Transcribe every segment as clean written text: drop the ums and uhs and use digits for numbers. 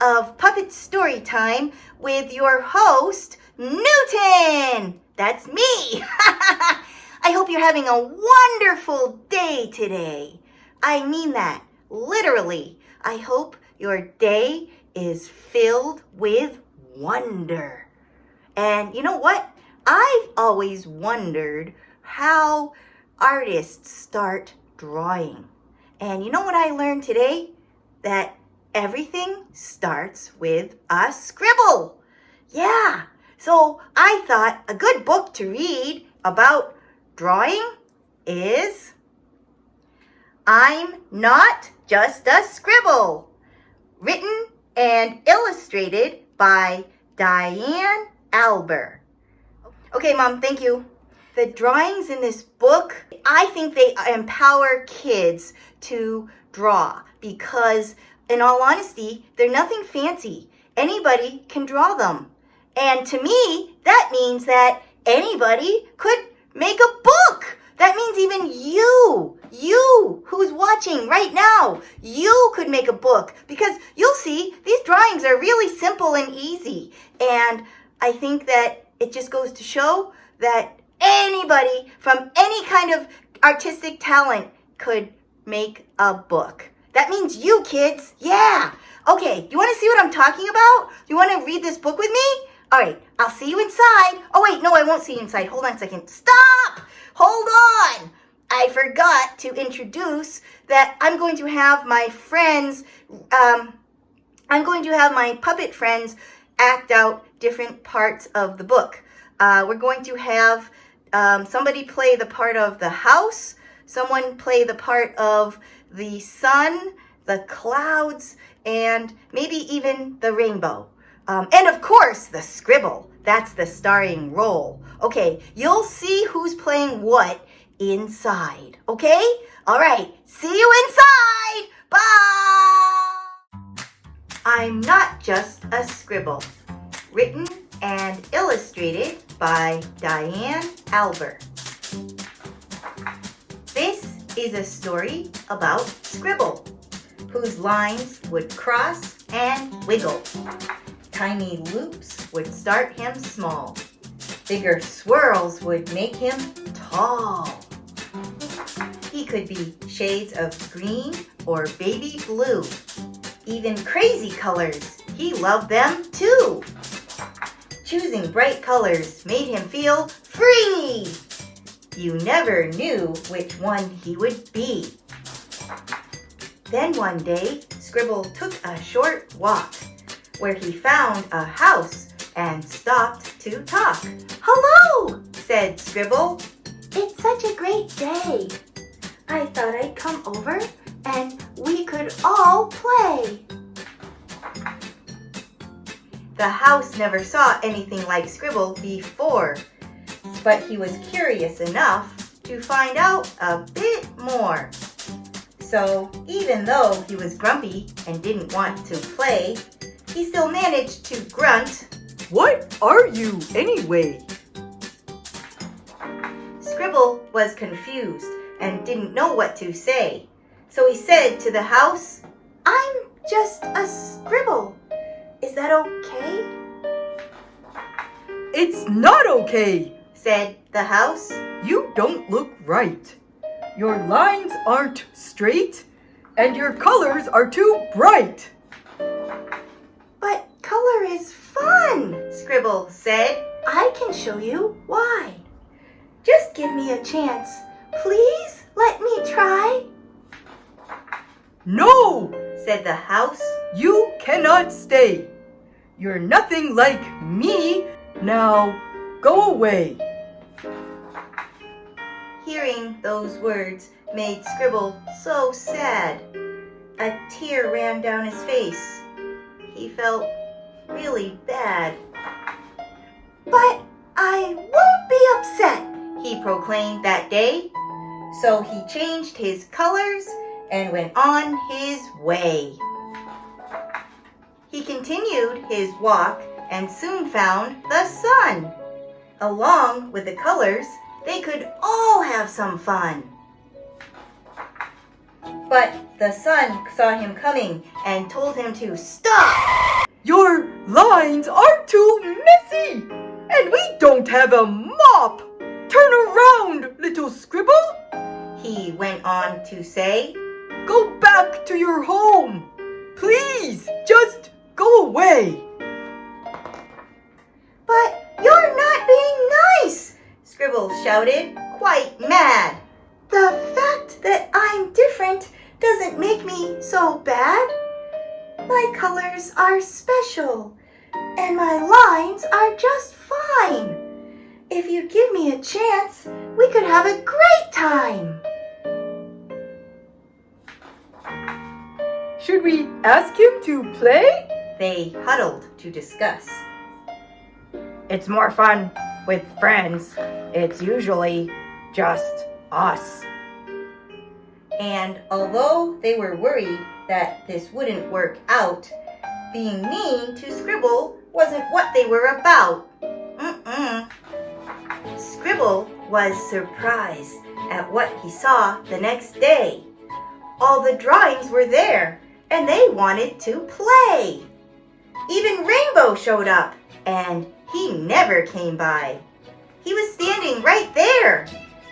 of Puppet Storytime with your host, Newton. That's me. I hope you're having a wonderful day today. I mean that, literally. I hope your day is filled with wonder. And you know what? I've always wondered how artists start drawing. And you know what I learned today? That everything starts with a scribble. Yeah. So I thought a good book to read about drawing is I'm Not Just A Scribble, written and illustrated by Diane Alber. Okay, Mom, thank you. The drawings in this book, I think they empower kids to draw because, in all honesty, they're nothing fancy. Anybody can draw them. And to me, that means that anybody could make a book. That means even you who's watching right now, you could make a book because you'll see these drawings are really simple and easy. And I think that it just goes to show that anybody from any kind of artistic talent could make a book. That means you kids, yeah. Okay, do you want to see what I'm talking about? Do you want to read this book with me? All right, I'll see you inside. Oh wait, no, I won't see you inside. Hold on a second. Stop! Hold on! I forgot to introduce that I'm going to have my friends, I'm going to have my puppet friends act out different parts of the book. We're going to have somebody play the part of the house, someone play the part of the sun, the clouds, and maybe even the rainbow. And of course, the scribble. That's the starring role. Okay, you'll see who's playing what inside. Okay? All right, see you inside. Bye! I'm Not Just A Scribble, written and illustrated by Diane Alber. This is a story about Scribble, whose lines would cross and wiggle. Tiny loops would start him small. Bigger swirls would make him tall. He could be shades of green or baby blue. Even crazy colors, he loved them too. Choosing bright colors made him feel free. You never knew which one he would be. Then one day, Scribble took a short walk where he found a house and stopped to talk. "Hello," said Scribble. "It's such a great day. I thought I'd come over and we could all play." The house never saw anything like Scribble before, but he was curious enough to find out a bit more. So even though he was grumpy and didn't want to play, he still managed to grunt, "What are you anyway?" Scribble was confused and didn't know what to say. So he said to the house, "I'm just a scribble. Is that okay?" "It's not okay," said the house. "You don't look right. Your lines aren't straight, and your colors are too bright." "But color is fun," Scribble said. "I can show you why. Just give me a chance. Please let me try." "No," said the house. "You cannot stay. You're nothing like me. Now, go away." Hearing those words made Scribble so sad. A tear ran down his face. He felt really bad. "But I won't be upset," he proclaimed that day. So he changed his colors and went on his way. He continued his walk and soon found the sun. Along with the colors, they could all have some fun. But the sun saw him coming and told him to stop. lines are too messy, and we don't have a mop. Turn around, little Scribble. He went on to say. Go back to your home. Please, just go away. But you're not being nice, Scribble shouted, quite mad. The fact that I'm different doesn't make me so bad. My colors are special, and my lines are just fine. If you'd give me a chance, we could have a great time. Should we ask him to play? They huddled to discuss. It's more fun with friends. It's usually just us. And although they were worried that this wouldn't work out, being mean to Scribble wasn't what they were about. Scribble was surprised at what he saw the next day. All the drawings were there, and they wanted to play. Even Rainbow showed up, and he never came by. He was standing right there,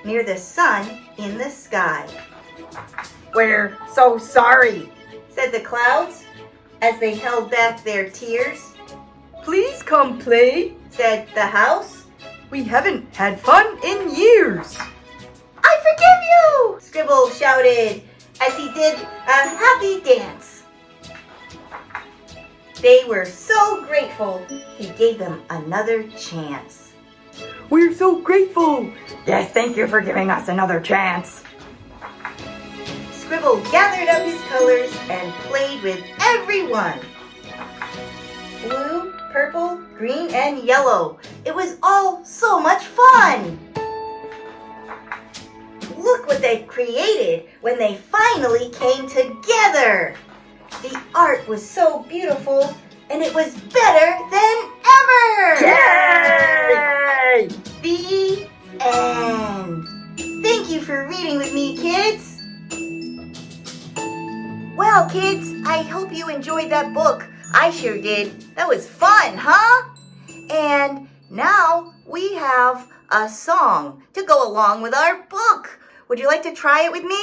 near the sun in the sky. We're so sorry, said the clouds, as they held back their tears. Please come play, said the house. We haven't had fun in years. I forgive you, Scribble shouted as he did a happy dance. They were so grateful he gave them another chance. We're so grateful. Yes, thank you for giving us another chance. Scribble gathered up his colors and played with everyone. Blue, purple, green, and yellow. It was all so much fun. Look what they created when they finally came together. The art was so beautiful, and it was better than ever! Yay! The end. Thank you for reading with me, kids. Well, kids, I hope you enjoyed that book. I sure did. That was fun, huh? And now we have a song to go along with our book. Would you like to try it with me?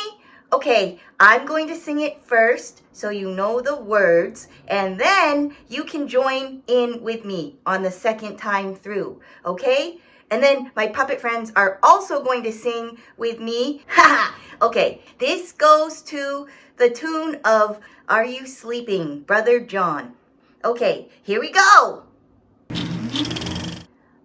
Okay, I'm going to sing it first so you know the words, and then you can join in with me on the second time through, okay? And then my puppet friends are also going to sing with me. Okay, this goes to the tune of Are You Sleeping, Brother John? Okay, here we go.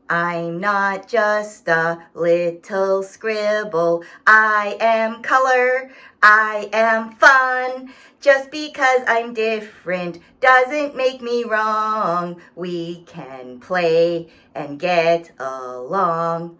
I'm not just a little scribble. I am color. I am fun. Just because I'm different doesn't make me wrong. We can play and get along.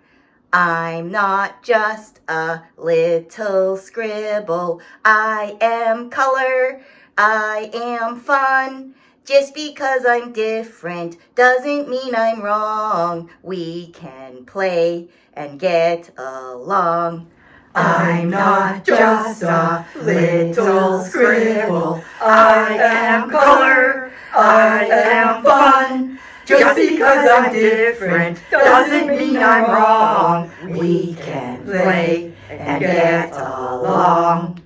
I'm not just a little scribble. I am color. I am fun. Just because I'm different doesn't mean I'm wrong. We can play and get along. I'm not just a little scribble. I am color. I am fun. Just because I'm different doesn't mean I'm wrong. We can play and get along.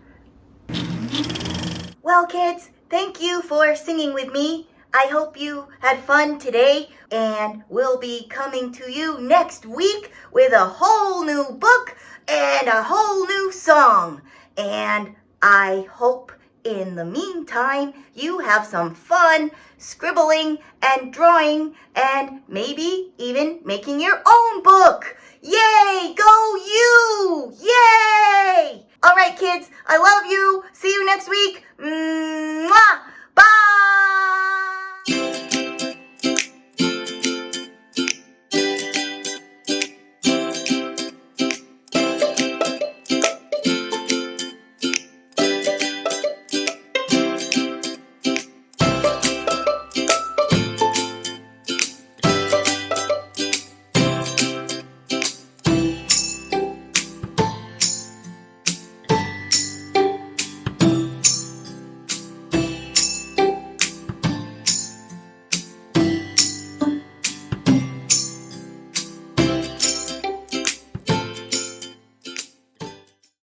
Well, kids, thank you for singing with me. I hope you had fun today, and we'll be coming to you next week with a whole new book and a whole new song. And I hope in the meantime you have some fun scribbling and drawing and maybe even making your own book. Yay! Go you! Yay! All right, kids, I love you. See you next week. Mwah! Bye!